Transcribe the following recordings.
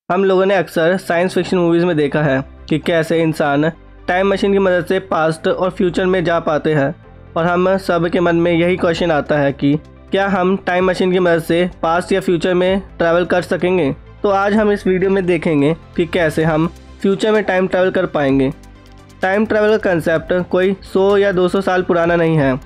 हम लोगों ने अक्सर साइंस फिक्शन मूवीज़ में देखा है कि कैसे इंसान टाइम मशीन की मदद से पास्ट और फ्यूचर में जा पाते हैं, और हम सब के मन में यही क्वेश्चन आता है कि क्या हम टाइम मशीन की मदद से पास्ट या फ्यूचर में ट्रैवल कर सकेंगे। तो आज हम इस वीडियो में देखेंगे कि कैसे हम फ्यूचर में टाइम ट्रैवल कर पाएंगे। टाइम ट्रैवल का कंसेप्ट कोई 100 या 200 साल पुराना नहीं है,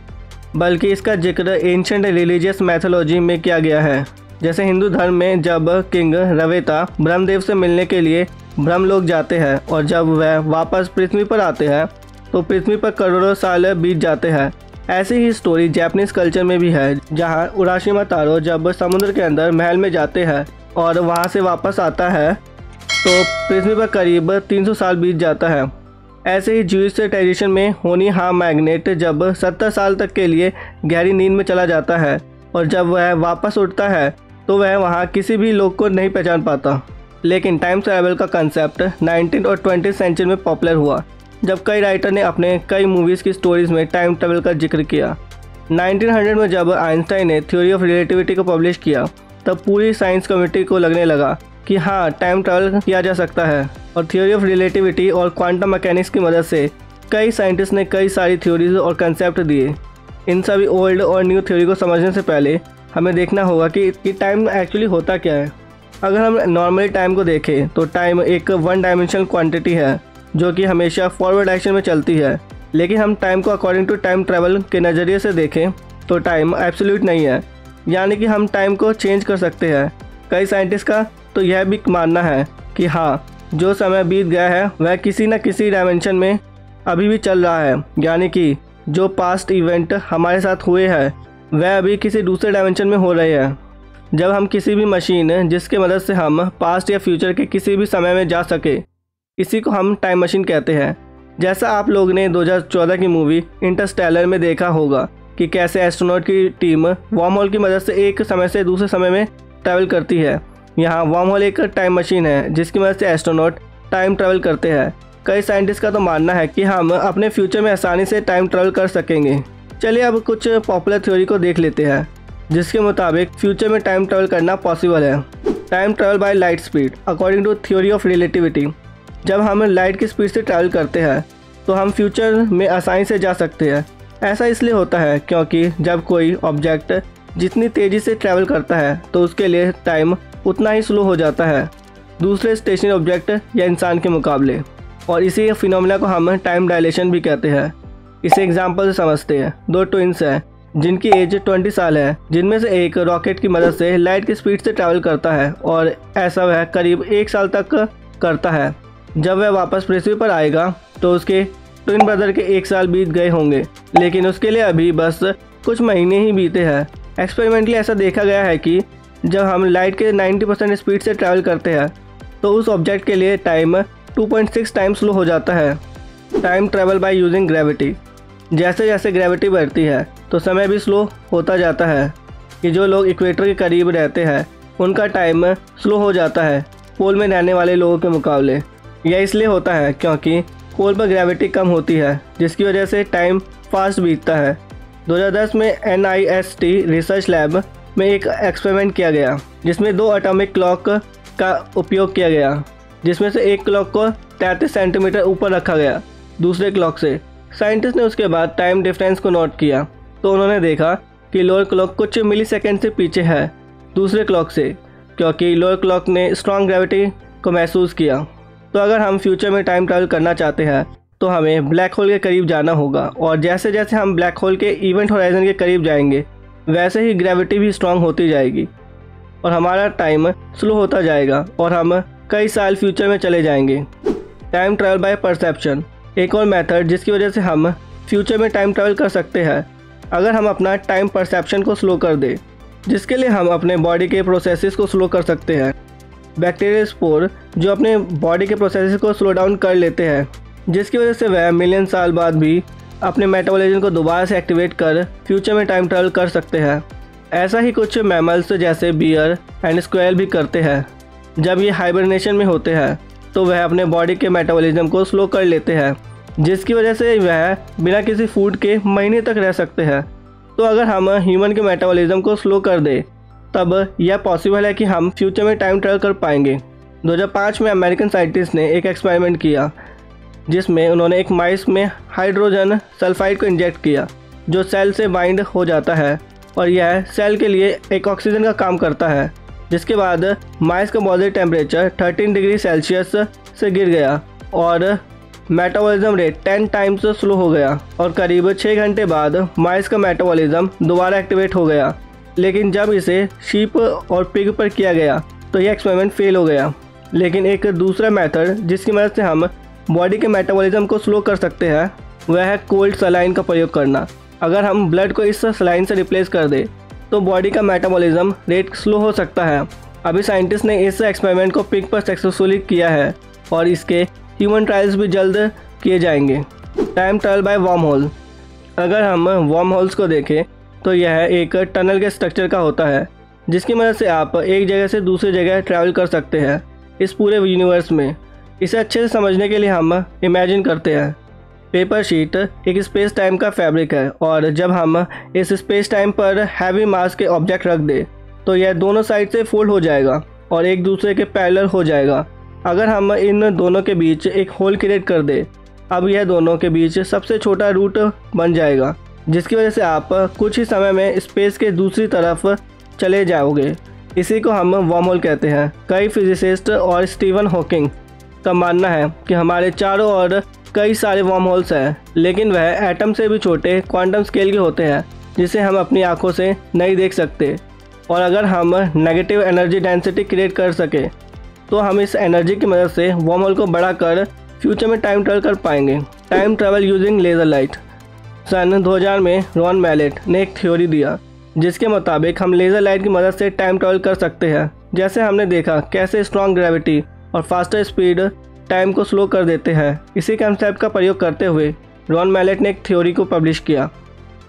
बल्कि इसका जिक्र एंशंट रिलीजियस मैथोलॉजी में किया गया है। जैसे हिंदू धर्म में जब किंग रवेता ब्रह्मदेव से मिलने के लिए ब्रह्मलोक जाते हैं और जब वह वापस पृथ्वी पर आते हैं तो पृथ्वी पर करोड़ों साल बीत जाते हैं। ऐसी ही स्टोरी जापानीज कल्चर में भी है, जहां उराशिमा तारो जब समुद्र के अंदर महल में जाते हैं और वहां से वापस आता है तो पृथ्वी पर करीब 300 साल बीत जाता है। ऐसे ही ज्यूइश ट्रेडिशन में होनी हा मैग्नेट जब 70 साल तक के लिए गहरी नींद में चला जाता है और जब वह वापस उठता है तो वह वहाँ किसी भी लोग को नहीं पहचान पाता। लेकिन टाइम ट्रैवल का कंसेप्ट 19 और 20 सेंचुरी में पॉपुलर हुआ, जब कई राइटर ने अपने कई मूवीज़ की स्टोरीज में टाइम ट्रैवल का जिक्र किया। 1900 में जब आइंस्टाइन ने थ्योरी ऑफ रिलेटिविटी को पब्लिश किया, तब पूरी साइंस कम्युनिटी को लगने लगा कि हाँ, टाइम ट्रैवल किया जा सकता है। और थ्योरी ऑफ रिलेटिविटी और क्वांटम मैकेनिक्स की मदद से कई साइंटिस्ट ने कई सारी थ्योरीज और कंसेप्ट दिए। इन सभी ओल्ड और न्यू थ्योरी को समझने से पहले हमें देखना होगा कि टाइम एक्चुअली होता क्या है। अगर हम नॉर्मली टाइम को देखें तो टाइम एक वन डायमेंशनल क्वांटिटी है जो कि हमेशा फॉरवर्ड डायरेक्शन में चलती है। लेकिन हम टाइम को अकॉर्डिंग टू टाइम ट्रैवल के नज़रिए से देखें तो टाइम एब्सोल्यूट नहीं है, यानी कि हम टाइम को चेंज कर सकते हैं। कई साइंटिस्ट का तो यह भी मानना है कि हाँ, जो समय बीत गया है वह किसी न किसी डायमेंशन में अभी भी चल रहा है, यानी कि जो पास्ट इवेंट हमारे साथ हुए हैं वह अभी किसी दूसरे डायमेंशन में हो रहे हैं। जब हम किसी भी मशीन जिसके मदद से हम पास्ट या फ्यूचर के किसी भी समय में जा सके, इसी को हम टाइम मशीन कहते हैं। जैसा आप लोग ने 2014 की मूवी इंटरस्टेलर में देखा होगा कि कैसे एस्ट्रोनॉट की टीम वार्म होल की मदद से एक समय से दूसरे समय में ट्रैवल करती है। यहाँ वार्म होल एक टाइम मशीन है जिसकी मदद से एस्ट्रोनॉट टाइम ट्रैवल करते हैं। कई साइंटिस्ट का तो मानना है कि हम अपने फ्यूचर में आसानी से टाइम ट्रैवल कर सकेंगे। चलिए अब कुछ पॉपुलर थ्योरी को देख लेते हैं, जिसके मुताबिक फ्यूचर में टाइम ट्रैवल करना पॉसिबल है। Time travel by light speed according to theory of relativity. जब हम लाइट की स्पीड से ट्रैवल करते हैं तो हम फ्यूचर में आसानी से जा सकते हैं। ऐसा इसलिए होता है क्योंकि जब कोई ऑब्जेक्ट जितनी तेज़ी से ट्रैवल करता है तो उसके लिए टाइम उतना ही स्लो हो जाता है दूसरे स्टेशनरी ऑब्जेक्ट या इंसान के मुकाबले। और इसी फिनोमेना को हम टाइम डायलेशन भी कहते हैं। इसे एग्जाम्पल से समझते हैं। दो ट्विंस हैं जिनकी एज 20 साल है, जिनमें से एक रॉकेट की मदद से लाइट की स्पीड से ट्रैवल करता है और ऐसा वह करीब 1 साल तक करता है। जब वह वापस पृथ्वी पर आएगा तो उसके ट्विन ब्रदर के 1 साल बीत गए होंगे, लेकिन उसके लिए अभी बस कुछ महीने ही बीते हैं। एक्सपेरिमेंटली ऐसा देखा गया है कि जब हम लाइट के 90% स्पीड से ट्रैवल करते हैं तो उस ऑब्जेक्ट के लिए टाइम 2.6 टाइम्स स्लो हो जाता है। Time travel by using gravity. जैसे जैसे ग्रेविटी बढ़ती है तो समय भी स्लो होता जाता है कि जो लोग इक्वेटर के करीब रहते हैं उनका टाइम स्लो हो जाता है पोल में रहने वाले लोगों के मुकाबले। यह इसलिए होता है क्योंकि पोल पर ग्रेविटी कम होती है, जिसकी वजह से टाइम फास्ट बीतता है। 2010 में NIST रिसर्च लैब में एक एक्सपेरिमेंट किया गया जिसमें 2 एटॉमिक क्लॉक का उपयोग किया गया, जिसमें से एक क्लॉक को 33 सेंटीमीटर ऊपर रखा गया दूसरे क्लॉक से। साइंटिस्ट ने उसके बाद टाइम डिफरेंस को नोट किया तो उन्होंने देखा कि लोअर क्लॉक कुछ मिली सेकेंड से पीछे है दूसरे क्लॉक से, क्योंकि लोअर क्लॉक ने स्ट्रॉन्ग ग्रेविटी को महसूस किया। तो अगर हम फ्यूचर में टाइम ट्रैवल करना चाहते हैं तो हमें ब्लैक होल के करीब जाना होगा, और जैसे जैसे हम ब्लैक होल के इवेंट होराइजन के करीब जाएंगे वैसे ही ग्रेविटी भी स्ट्रॉन्ग होती जाएगी और हमारा टाइम स्लो होता जाएगा और हम कई साल फ्यूचर में चले जाएंगे। टाइम ट्रैवल बाय परसेप्शन एक और मेथड जिसकी वजह से हम फ्यूचर में टाइम ट्रैवल कर सकते हैं अगर हम अपना टाइम परसेप्शन को स्लो कर दें, जिसके लिए हम अपने बॉडी के प्रोसेसेस को स्लो कर सकते हैं। बैक्टीरियल स्पोर जो अपने बॉडी के प्रोसेसेस को स्लो डाउन कर लेते हैं, जिसकी वजह से वह मिलियन साल बाद भी अपने मेटाबॉलिज्म को दोबारा से एक्टिवेट कर फ्यूचर में टाइम ट्रैवल कर सकते हैं। ऐसा ही कुछ मैमल्स जैसे बियर एंड स्क्वेल भी करते हैं। जब ये हाइबरनेशन में होते हैं तो वह अपने बॉडी के मेटाबॉलिज्म को स्लो कर लेते हैं, जिसकी वजह से वह बिना किसी फूड के महीने तक रह सकते हैं। तो अगर हम ह्यूमन के मेटाबॉलिज्म को स्लो कर दें तब यह पॉसिबल है कि हम फ्यूचर में टाइम ट्रैवल कर पाएंगे। 2005 में अमेरिकन साइंटिस्ट ने एक एक्सपेरिमेंट किया जिसमें उन्होंने एक माइस में हाइड्रोजन सल्फाइड को इंजेक्ट किया जो सेल से बाइंड हो जाता है और यह सेल के लिए एक ऑक्सीजन का काम करता है। जिसके बाद माइस का बॉडी टेम्परेचर 13 डिग्री सेल्सियस से गिर गया और मेटाबॉलिज्म रेट 10 टाइम्स स्लो हो गया और करीब 6 घंटे बाद माइस का मेटाबॉलिज्म दोबारा एक्टिवेट हो गया। लेकिन जब इसे शीप और पिग पर किया गया तो यह एक्सपेरिमेंट फेल हो गया। लेकिन एक दूसरा मेथड जिसकी मदद से हम बॉडी के मेटाबॉलिज्म को स्लो कर सकते हैं वह है कोल्ड सलाइन का प्रयोग करना। अगर हम ब्लड को इस सलाइन से रिप्लेस कर दें तो बॉडी का मेटाबॉलिज्म रेट स्लो हो सकता है। अभी साइंटिस्ट ने इस एक्सपेरिमेंट को पिग पर सक्सेसफुली किया है और इसके ह्यूमन ट्रायल्स भी जल्द किए जाएंगे। Time travel bye worm hole. अगर हम वर्म होल्स को देखें तो यह एक टनल के स्ट्रक्चर का होता है जिसकी मदद से आप एक जगह से दूसरी जगह ट्रैवल कर सकते हैं इस पूरे यूनिवर्स में। इसे अच्छे से समझने के लिए हम इमेजिन करते हैं पेपर शीट एक स्पेस टाइम का फैब्रिक है और जब हम इस स्पेस टाइम पर हैवी मास के ऑब्जेक्ट रख दें तो यह दोनों साइड से फोल्ड हो जाएगा और एक दूसरे के पैरेलल हो जाएगा। अगर हम इन दोनों के बीच एक होल क्रिएट कर दें अब यह दोनों के बीच सबसे छोटा रूट बन जाएगा जिसकी वजह से आप कुछ ही समय में स्पेस के दूसरी तरफ चले जाओगे। इसी को हम वर्म होल कहते हैं। कई फिजिसिस्ट और स्टीवन हॉकिंग का मानना है कि हमारे चारों ओर कई सारे वर्म होल्स हैं लेकिन वह एटम से भी छोटे क्वांटम स्केल के होते हैं जिसे हम अपनी आंखों से नहीं देख सकते। और अगर हम नेगेटिव एनर्जी डेंसिटी क्रिएट कर सके तो हम इस एनर्जी की मदद से वर्म होल को बढ़ाकर फ्यूचर में टाइम ट्रैवल कर पाएंगे। Time travel using laser light. सन 2000 में रॉन मैलेट ने एक थ्योरी दिया जिसके मुताबिक हम लेज़र लाइट की मदद से टाइम ट्रैवल कर सकते हैं। जैसे हमने देखा कैसे स्ट्रॉन्ग ग्रेविटी और फास्टर स्पीड टाइम को स्लो कर देते हैं। इसी कंसेप्ट का प्रयोग करते हुए रॉन मैलेट ने एक थ्योरी को पब्लिश किया।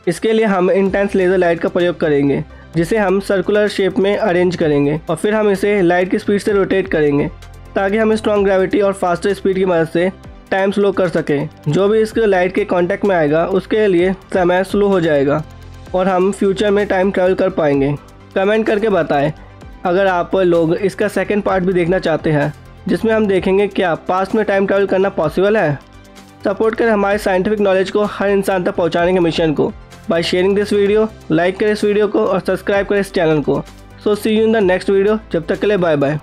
इसके लिए हम इंटेंस लेज़र लाइट का प्रयोग करेंगे जिसे हम सर्कुलर शेप में अरेंज करेंगे और फिर हम इसे लाइट की स्पीड से रोटेट करेंगे ताकि हम स्ट्रॉन्ग ग्रेविटी और फास्टर स्पीड की मदद से टाइम स्लो कर सकें। जो भी इस लाइट के कांटेक्ट में आएगा उसके लिए समय स्लो हो जाएगा और हम फ्यूचर में टाइम ट्रैवल कर पाएंगे। कमेंट करके बताएं अगर आप लोग इसका सेकंड पार्ट भी देखना चाहते हैं जिसमें हम देखेंगे क्या पास्ट में टाइम ट्रैवल करना पॉसिबल है। सपोर्ट करें हमारे साइंटिफिक नॉलेज को हर इंसान तक पहुंचाने के मिशन को by sharing this video. Like करें इस वीडियो को और सब्सक्राइब करें इस चैनल को। So see you in the next video. जब तक के लिए बाय बाय।